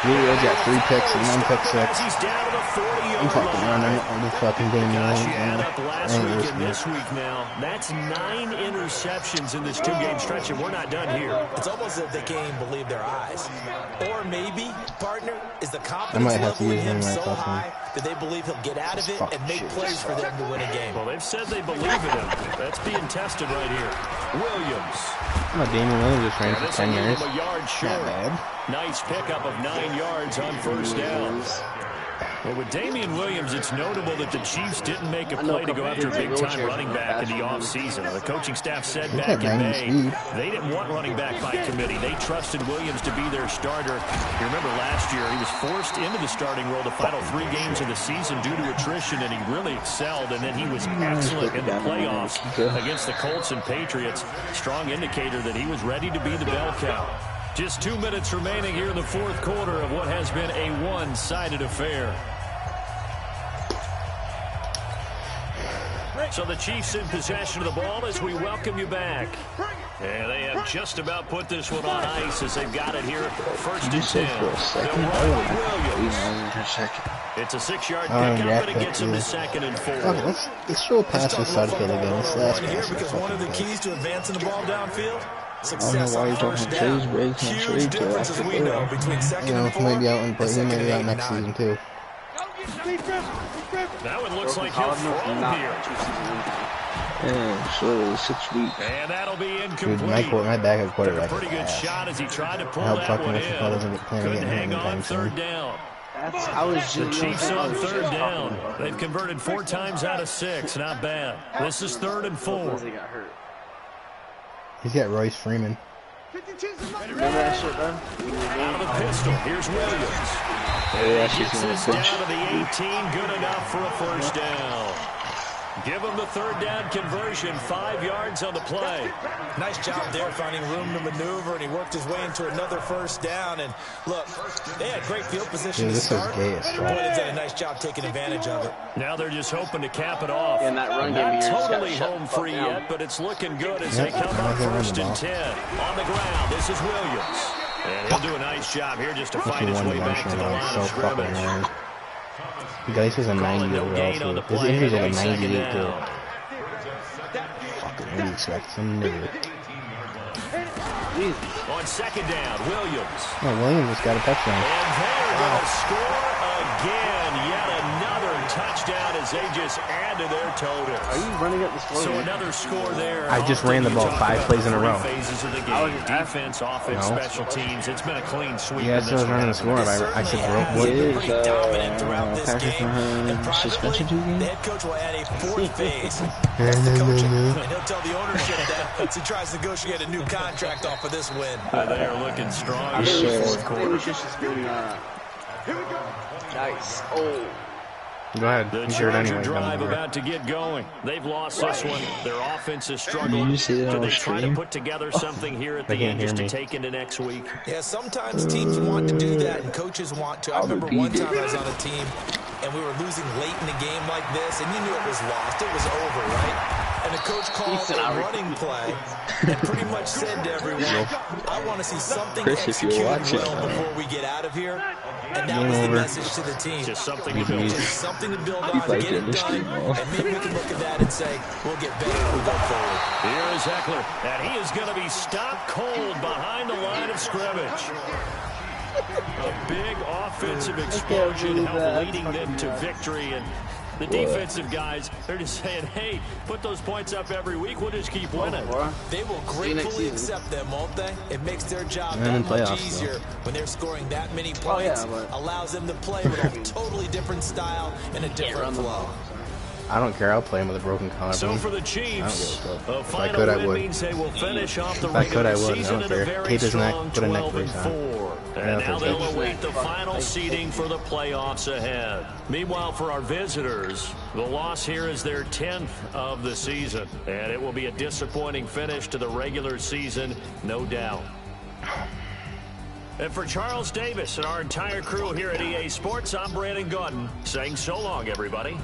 Julio's got 3 picks and 1 pick six. He's down to the 40-yard I'm fucking running it on the fucking game now. Gosh, you add up last week and this week now. That's 9 interceptions in this 2-game stretch, and we're not done here. It's almost as if they can't even believe their eyes. Or maybe, partner, is the I confidence might have to level in use him him so right high that they believe he'll get out of it and make plays for them to win a game. Well, they've said they believe in him. That's being tested right here. Williams. Damian Williams just ran for 10 yards. A yard short. Not bad. Nice pickup of 9 yards on first down. Well, with Damian Williams, it's notable that the Chiefs didn't make a play to go after a big-time running back in the offseason. The coaching staff said back in May they didn't want running back by committee. They trusted Williams to be their starter. You remember last year he was forced into the starting role the final 3 games of the season due to attrition, and he really excelled, and then he was excellent in the playoffs against the Colts and Patriots. Strong indicator that he was ready to be the bell cow. Just 2 minutes remaining here in the fourth quarter of what has been a one-sided affair. So the Chiefs in possession of the ball as we welcome you back. And they have just about put this one on ice as they've got it here. First and 10. They'll run with Williams. It's a 6-yard pickup, but it gets him to 2nd and 4. Let's show a pass to Sudfeld again. This last here because one of the keys to advancing the ball downfield, I don't know why you're talking trades, bro. You can't trade till after the you know, he might be out and play. He might be out next season too. That one looks like he'll throw here. Yeah, so 6 weeks. And that'll be incomplete. Dude, my backup quarterback. Pretty good shot as he tried to pull that one in. Couldn't hang on 3rd down. The Chiefs on 3rd down. They've converted 4 times out of 6. Not bad. This is 3rd and 4. He's got Royce Freeman. Remember that shit, bro? Out of the pistol. Here's Williams. Yeah, He gets this down to the 18. Good enough for a first down. Give him the 3rd down conversion. 5 yards on the play. Nice job there finding room to maneuver, and he worked his way into another first down. And look, they had great field position to start. Boy, they've done a nice job taking advantage of it. Now they're just hoping to cap it off. And that run game Not totally home free yet, but it's looking good as they come up 1st and 10. On the ground, this is Williams. And he'll do a nice job here just to find his way back to the line of scrimmage. The guy's is a 90 overall, so his injury's like a 98 too. Fucking what do you expect? Some nigga. On 2nd down, Williams. Oh, Williams just got a touchdown. And they're going to score again. Yet another touchdown as they just add to their total. Are you running up the score? So another score there. I just ran the ball 5 plays in a row. Phases of the game. Defense, offense, special teams. It's been a clean sweep. Yeah, so I was running the score. I said, bro, what is suspension 2 games? The head coach will add a 4th phase. That's the coaching. And he'll tell the ownership that as he tries to negotiate a new contract off of this win. They are looking strong in the 4th quarter. Nice. Oh. Go ahead. The Charger drive about to get going. They've lost this one. Their offense is struggling. Do they try to put together something here at the end just to take into next week? Yeah, sometimes teams want to do that and coaches want to. I remember one time I was on a team and we were losing late in a game like this and you knew it was lost. It was over, right? And the coach called a running play and pretty much said to everyone, I want to see something executed well before we get out of here. And that was the message to the team. Just something to build. Just something to build on, get it done, and maybe we can look at that and say, we'll get better as we go forward. Here is Eckler, and he is going to be stopped cold behind the line of scrimmage. A big offensive explosion leading them to victory, and the defensive guys, they're just saying, hey, put those points up every week, we'll just keep winning. They will gratefully accept them, won't they? It makes their job that much easier when they're scoring that many points. Allows them to play with a totally different style and a different flow. I don't care. I'll play him with a broken collarbone. So for the Chiefs, a if I could, I would. means they will finish off the if I could, I regular would. I season don't in a care. very Tape his neck, strong put a neck 12 brace and on. 4. And now they'll await the final seeding for the playoffs ahead. Meanwhile, for our visitors, the loss here is their 10th of the season. And it will be a disappointing finish to the regular season, no doubt. And for Charles Davis and our entire crew here at EA Sports, I'm Brandon Gordon saying so long, everybody.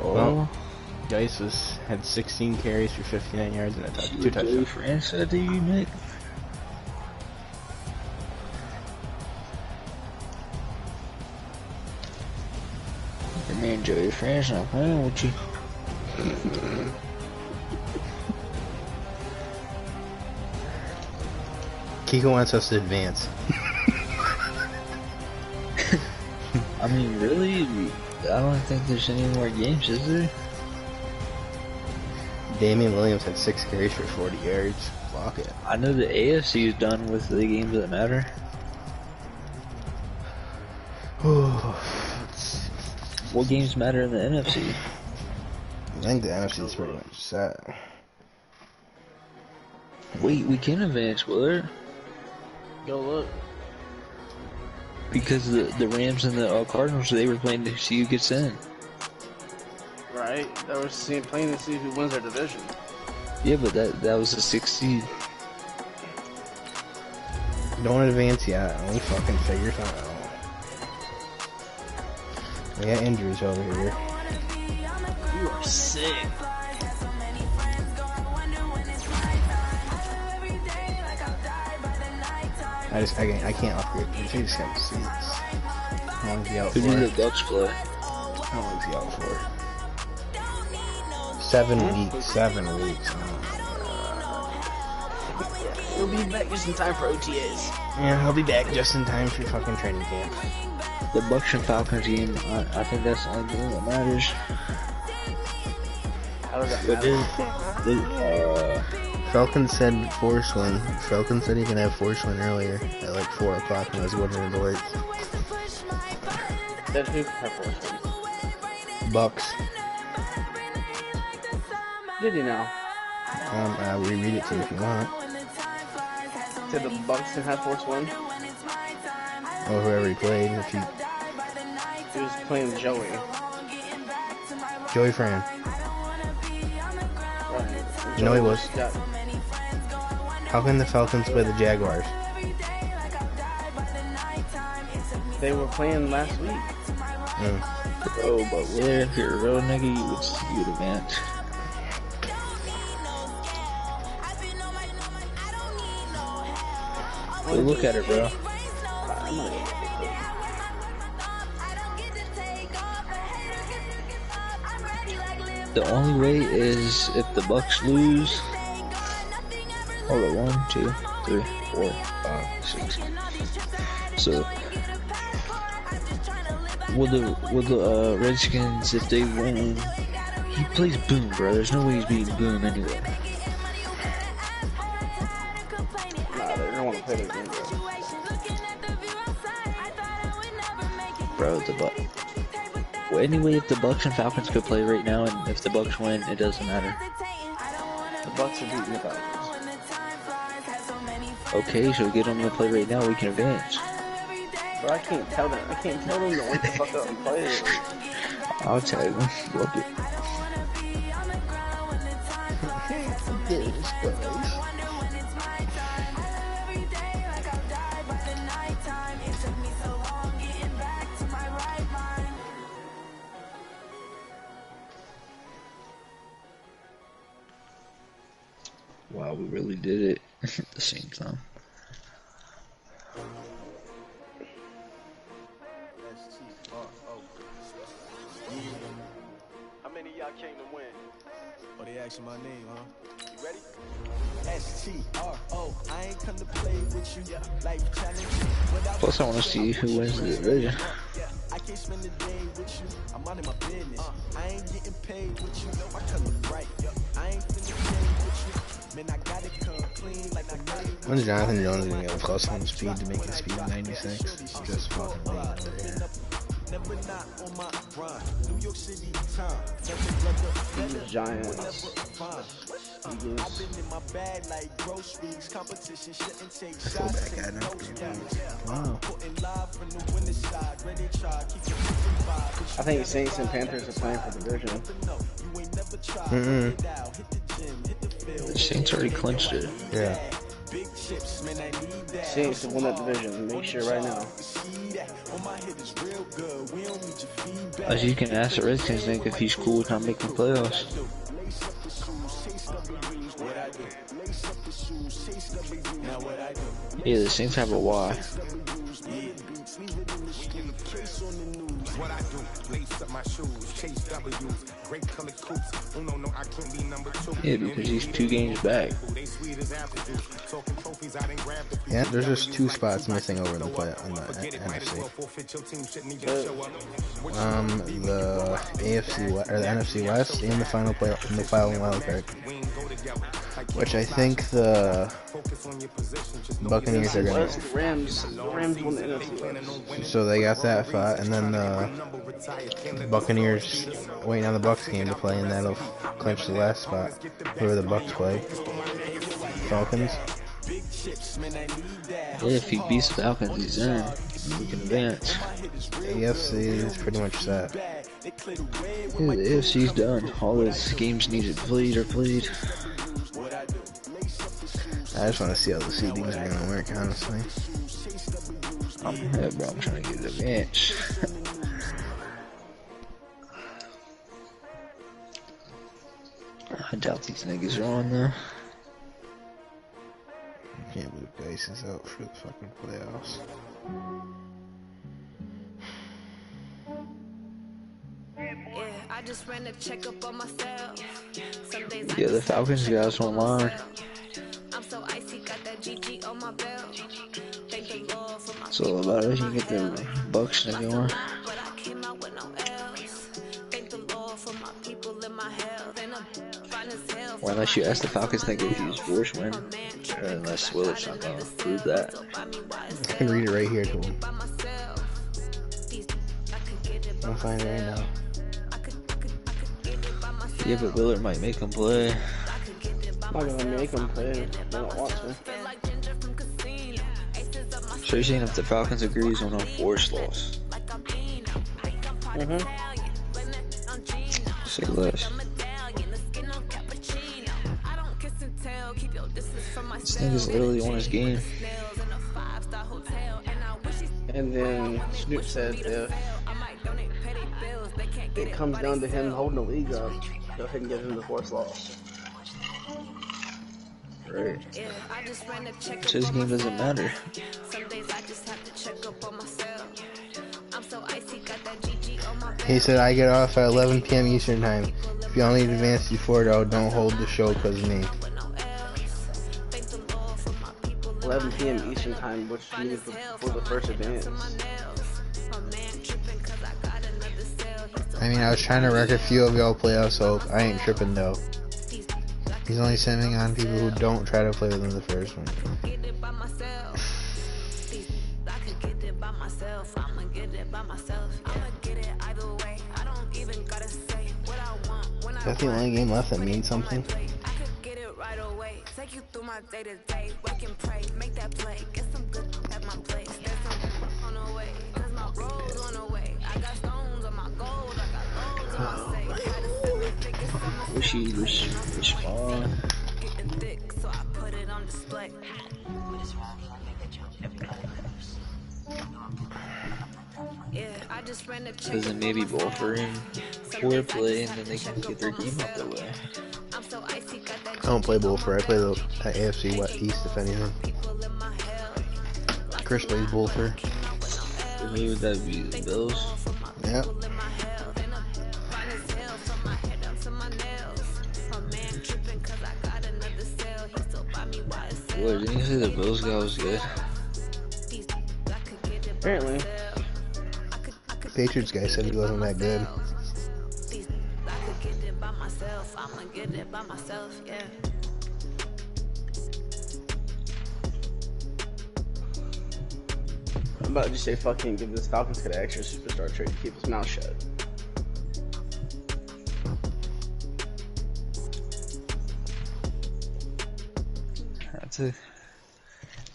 Well, Geis had 16 carries for 59 yards and a 2 touchdowns. France said to you, Nick. Your man Joey France not playing with you. Kiko wants us to advance. I mean, really? I don't think there's any more games, is there? Damian Williams had 6 carries for 40 yards. Fuck it. I know the AFC is done with the games that matter. What games matter in the NFC? I think the NFC is pretty much set. Wait, we can advance, Willard. Go look. Because the Rams and the Cardinals, they were playing to see who gets in. Right? That was playing to see who wins their division. Yeah, but that was the 6th seed. Don't advance yet. Let me fucking figure something out. We got injuries over here. You are sick. I can't upgrade. I just have seats. How long is he out Who for? did the Bucks play? How long is he out for? 7 weeks. 7 weeks. Oh. We'll be back just in time for OTAs. Yeah, I'll be back just in time for fucking training camp. The Bucks and Falcons game, I think that's the only thing that matters. How does that But matter? Falcons said force win. Falcons said he can have force win earlier at like 4 o'clock when I was going into work. That who have force win? Bucks. Did he now? I'll reread it to you if you want. Did the Bucks can have force win? Or whoever he played. If he was playing Joey. Joey Fran. Right. No, he was. Got, How can the Falcons play the Jaguars? they were playing last week. Oh, but where if you're a real nigga, you'd advance. Well, look at it, bro. The only way is if the Bucks lose. Hold on, 1, 2, 3, 4, 5, 6. So, with the Redskins, if they win, he plays Boom, bro. There's no way he's beating Boom anyway. Nah, they don't want to play their game, Bro, well, anyway, if the Bucks and Falcons could play right now, and if the Bucks win, it doesn't matter. The Bucks are beating the Falcons. Okay, so get them to play right now, we can advance. Bro, I can't tell them to wake the fuck up and play. I'll tell you, look it. Wow, we really did it at the same time. How many of y'all came to win? Oh, they asking my name, huh? You ready? S-T-R-O. I ain't come to play with you. Life challenge. Plus, I want to see who wins the division. I can't spend the day with you. I'm minding my business. I ain't getting paid with you. My color bright. I ain't finna play with you. Man, I got it come clean like I got it. When's Jonathan Jones gonna get a plus 1 speed to make his speed 96? Just fucking waiting over here. Never not on my grind. New York City time. Giants. I've been in my bag like groceries. Competition shouldn't take shots. Wow. I think Saints and Panthers are playing for the division. The Saints already clinched it. Yeah. Saints to win that division. Make sure right now. As you can ask the Redskins, think if he's cool with not making playoffs. Yeah, the Saints have a Y. What I do, lace up my shoes, chase W's, great color coops. Oh no, I can't be number 2. Yeah, because he's 2 games back. They sweet as apple juice. Yeah, there's just 2 spots missing over in the play on the NFC. The AFC or the NFC West and the final wild card, which I think the Buccaneers are gonna. The Rams won the NFC West. So they got that spot, and then the Buccaneers waiting on the Bucs game to play, and that'll clinch the last spot. Whoever the Bucs play, Falcons. Yeah, if he beats the Falcons, he's in. We can advance. The AFC is pretty much set. Yeah, the AFC's done. All those games needed played are played. I just want to see how the seedings are going to work, honestly. Yeah, bro, I'm trying to get the bench. I doubt these niggas are on there. I can't believe Dice is out for the fucking playoffs. I just ran a checkup on myself. Yeah, the Falcons got us online. I'm so icy, got that GG on my belt. Thank the Lord for my It's all about it. You can get the Bucks nigga on. but I came out with no else. Thank the Lord for my people in my health. And I'm fine as hell. Well, unless you ask the Falcons, think if he's worse win. Unless Willard's not gonna prove that. I can read it right here to him. I'll find it right now. Yeah, but Willard might make him play. I'm not gonna make them play. I don't want to. So you're saying if the Falcons agrees on a forced loss? Say less. This nigga's literally on his game. And then Snoop said if it comes down to him holding the league up, go ahead and give him the forced loss. Right. So his game doesn't matter. He said, I get off at 11 p.m. Eastern time. If y'all need advance before, though, don't hold the show because of me. 11 p.m. Eastern time, which means before the first advance. I mean, I was trying to wreck a few of y'all playoffs, so I ain't tripping, though. He's only sending on people who don't try to play within the first one. Is that the only game left that means something? Wish he respond. Because then maybe both are in foreplay and then they can get their game out that way. I don't play Bullford. I play the AFC East, if anything. Chris plays Bullford. Who would that be? The Bills? Yep. What, didn't you say the Bills guy was good? Apparently. Patriots guy said he wasn't that good. I'm about to just say fucking give this Falcons kid an extra superstar trade to keep his mouth shut.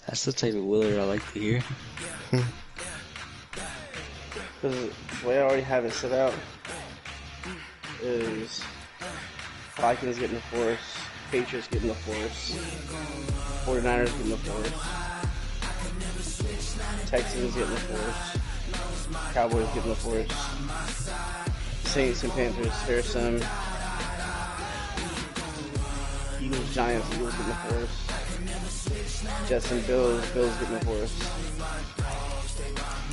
That's the type of Willard I like to hear. Because the way I already have it set out is Vikings getting the force, Patriots getting the force, 49ers getting the force, Texans getting the force, Cowboys getting the force, Saints and Panthers, there's some Eagles, Giants, Eagles getting the force, Jets and Bills getting the force.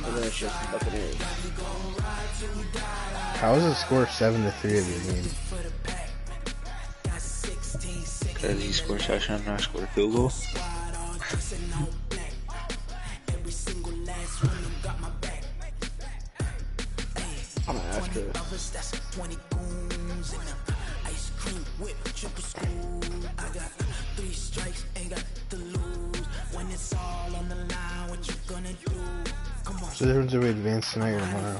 And then it's just the Buccaneers. How is the score 7-3 of your game? Because he scored a touchdown and I scored a field goal. I'm gonna ask her. So everyone's already advanced tonight or tomorrow?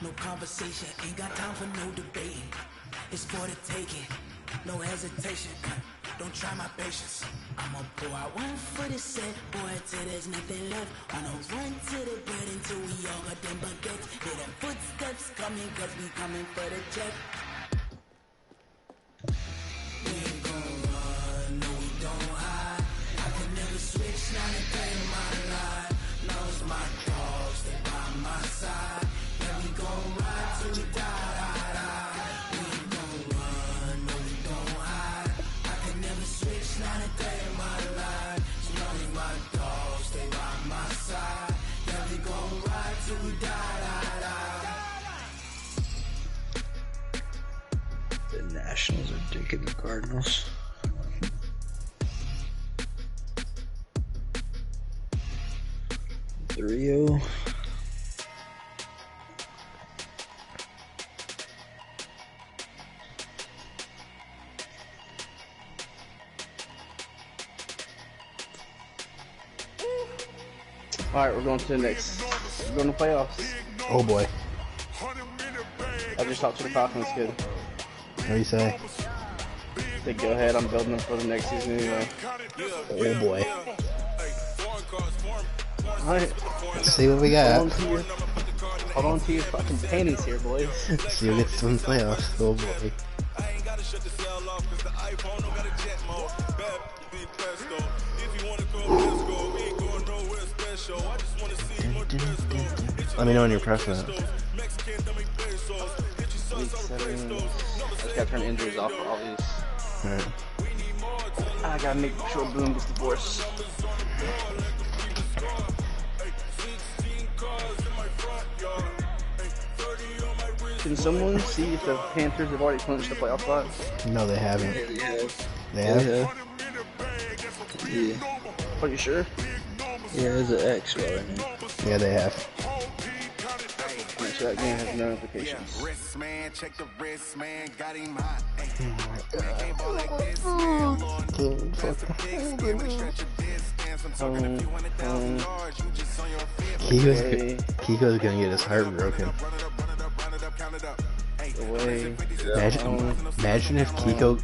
No conversation, ain't got time for no debating. It's for the taking, no hesitation. Don't try my patience. I'ma pour out one for the set, boy, till there's nothing left. I'ma run to the bread until we all got them baguettes. Hear them footsteps coming, cause we coming for the check. We ain't gon' run, no we don't hide. I can never switch, now they play my life. Knows my dogs, they by my side. Yeah, we gon' ride till we die. We ain't gon' run, no we don't hide. I can never switch, now they play my life. So only my dogs, they by my side. Yeah, we gon' ride till we die. The Nationals are digging the Cardinals. Rio. Alright, we're going to the next. We're going to playoffs. Oh boy. I just talked to the Falcons kid. What do you say? They go ahead, I'm building them for the next season anyway. Oh boy. Alright. Let's see what we got. Hold on to your fucking panties here, boys. See who gets to the playoffs. Oh boy. Let me know when you're pressing it. Week 7. I just gotta turn injuries off for all these. Alright. I gotta make sure Boom gets divorced. Can someone see if the Panthers have already clinched the playoff spot? No, they haven't. Yeah, they have. They have? Yeah. Are you sure? Yeah, there's an X right now. Yeah, they have. Alright, so that game has no implications. Kiko's gonna get his heart broken. Imagine if Kiko.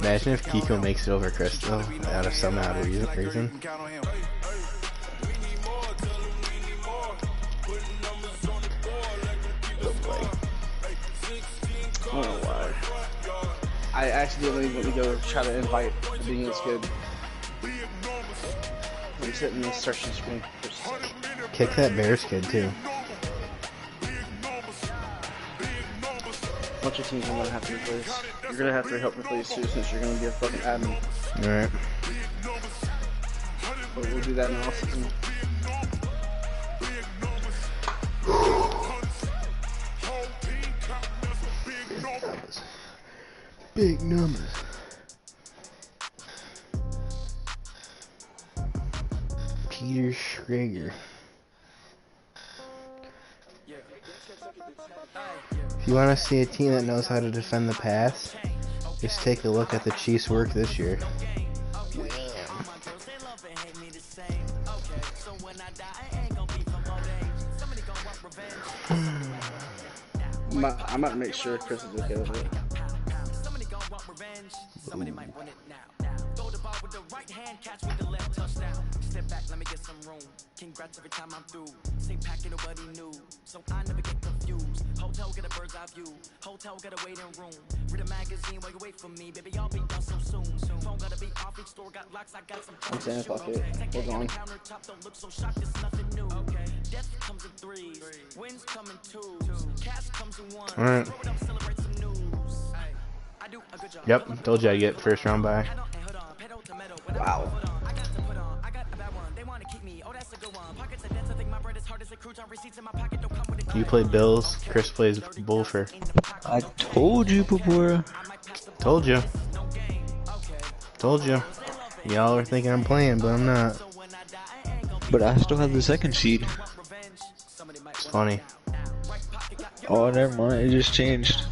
Imagine if Kiko makes it over Crystal out of some odd reason. I don't know why. I accidentally went to go try to invite the being this good. I'm sitting in the searching screen for a second. Kick that Bears kid too. A bunch of teams I'm gonna have to replace. You're gonna have to help replace too, since you're gonna be a fucking admin. Alright. But we'll do that in the offseason. Big numbers. Peter Schrager. If you want to see a team that knows how to defend the pass, just take a look at the Chiefs' work this year. I might make sure Chris is okay with it. Somebody might want it now. Throw the ball with the right hand, catch with the left touchdown. Step back, let me get some room. Congrats every time I'm through. Same packet, nobody knew, so I never get confused. Hotel get a bird's eye view. Hotel get a waiting room. Read a magazine while you wait for me, baby. I'll be done so soon. Phone gotta be off, each store got locks. I got some. I'm saying fuck it. Hold on. Don't look so shocked, it's nothing new. Okay. Death comes in threes. Wins come in twos. Cash comes in one. Alright. Celebrate some news. Yep, told you I'd get first round bye. Wow. You play Bills, Chris plays Bullfer. I told you, Pupura. Told you. Told you. Y'all are thinking I'm playing, but I'm not. But I still have the second seed. It's funny. Oh, never mind. It just changed.